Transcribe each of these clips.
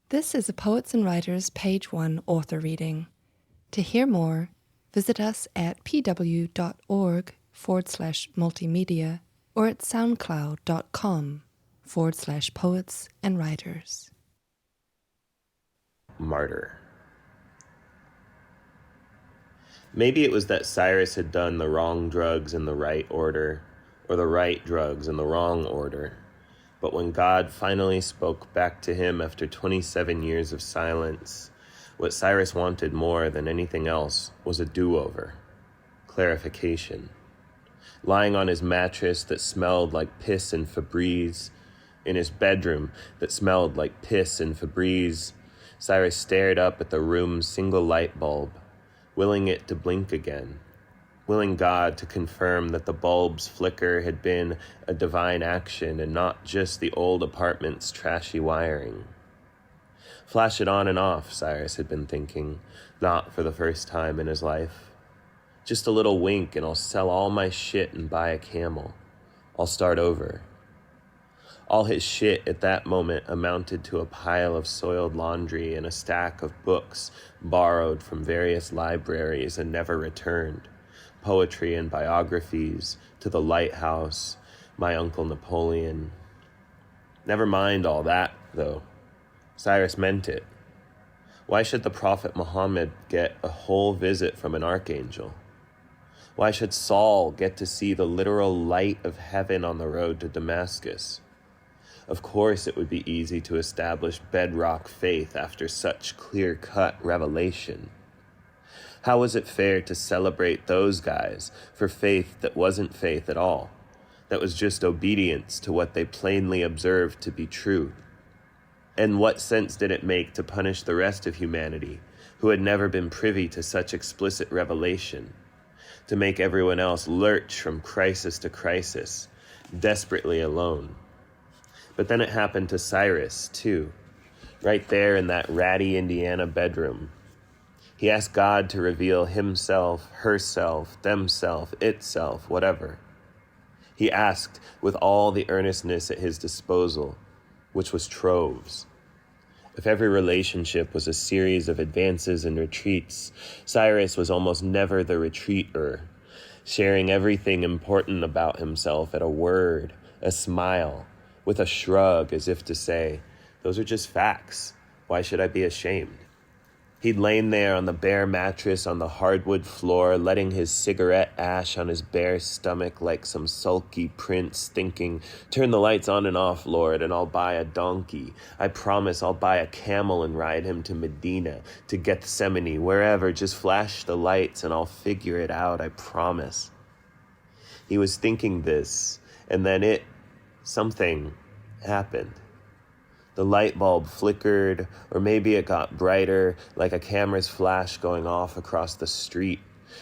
This is a Poets and Writers Page 1 author reading. To hear more, visit us at pw.org/multimedia or at soundcloud.com/poets and writers. Martyr. Maybe it was that Cyrus had done the wrong drugs in the right order, or the right drugs in the wrong order. But when God finally spoke back to him after 27 years of silence, what Cyrus wanted more than anything else was a do-over, clarification. Lying on his mattress that smelled like piss and Febreze, in his bedroom that smelled like piss and Febreze, Cyrus stared up at the room's single light bulb, willing it to blink again, willing God to confirm that the bulb's flicker had been a divine action and not just the old apartment's trashy wiring. Flash it on and off, Cyrus had been thinking, not for the first time in his life. Just a little wink and I'll sell all my shit and buy a camel. I'll start over. All his shit at that moment amounted to a pile of soiled laundry and a stack of books borrowed from various libraries and never returned. Poetry and biographies, To the Lighthouse, My Uncle Napoleon. Never mind all that, though. Cyrus meant it. Why should the Prophet Muhammad get a whole visit from an archangel? Why should Saul get to see the literal light of heaven on the road to Damascus? Of course it would be easy to establish bedrock faith after such clear-cut revelation. How was it fair to celebrate those guys for faith that wasn't faith at all, that was just obedience to what they plainly observed to be true? And what sense did it make to punish the rest of humanity, who had never been privy to such explicit revelation, to make everyone else lurch from crisis to crisis, desperately alone? But then it happened to Cyrus, too, right there in that ratty Indiana bedroom. He asked God to reveal himself, herself, themself, itself, whatever. He asked with all the earnestness at his disposal, which was troves. If every relationship was a series of advances and retreats, Cyrus was almost never the retreater, sharing everything important about himself at a word, a smile, with a shrug as if to say, those are just facts. Why should I be ashamed? He'd lain there on the bare mattress on the hardwood floor, letting his cigarette ash on his bare stomach like some sulky prince, thinking, turn the lights on and off, Lord, and I'll buy a donkey. I promise I'll buy a camel and ride him to Medina, to Gethsemane, wherever. Just flash the lights and I'll figure it out, I promise. He was thinking this, and then something happened. The light bulb flickered, or maybe it got brighter, like a camera's flash going off across the street.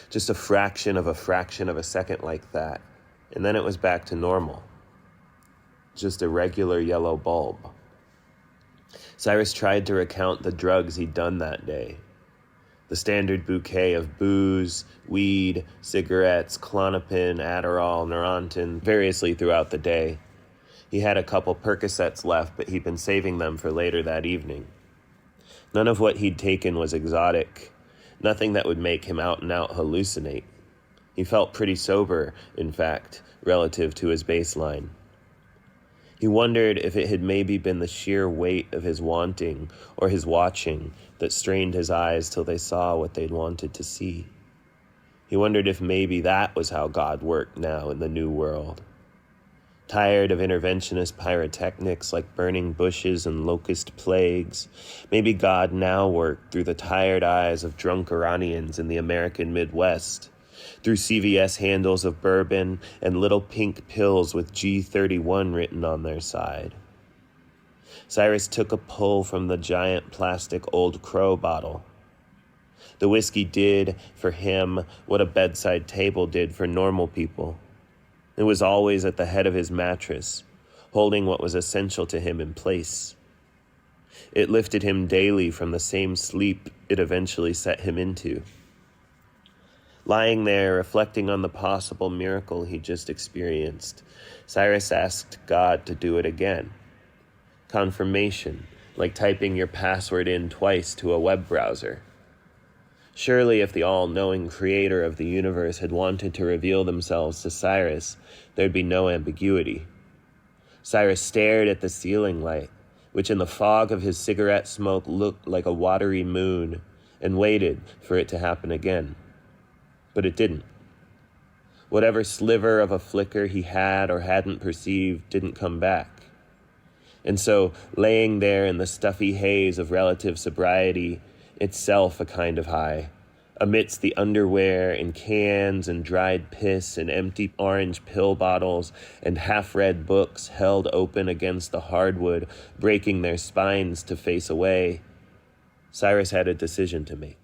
Just a fraction of a second like that. And then it was back to normal. Just a regular yellow bulb. Cyrus tried to recount the drugs he'd done that day. The standard bouquet of booze, weed, cigarettes, Klonopin, Adderall, Neurontin, variously throughout the day. He had a couple Percocets left, but he'd been saving them for later that evening. None of what he'd taken was exotic, nothing that would make him out and out hallucinate. He felt pretty sober, in fact, relative to his baseline. He wondered if it had maybe been the sheer weight of his wanting or his watching that strained his eyes till they saw what they'd wanted to see. He wondered if maybe that was how God worked now in the new world. Tired of interventionist pyrotechnics like burning bushes and locust plagues, maybe God now worked through the tired eyes of drunk Iranians in the American Midwest, through CVS handles of bourbon and little pink pills with G31 written on their side. Cyrus took a pull from the giant plastic Old Crow bottle. The whiskey did, for him, what a bedside table did for normal people. It was always at the head of his mattress, holding what was essential to him in place. It lifted him daily from the same sleep it eventually set him into. Lying there, reflecting on the possible miracle he just experienced, Cyrus asked God to do it again. Confirmation like typing your password in twice to a web browser. Surely if the all-knowing creator of the universe had wanted to reveal themselves to Cyrus, there'd be no ambiguity. Cyrus stared at the ceiling light, which in the fog of his cigarette smoke looked like a watery moon, and waited for it to happen again. But it didn't. Whatever sliver of a flicker he had or hadn't perceived didn't come back. And so, laying there in the stuffy haze of relative sobriety, itself a kind of high, amidst the underwear and cans and dried piss and empty orange pill bottles and half-read books held open against the hardwood, breaking their spines to face away, Cyrus had a decision to make.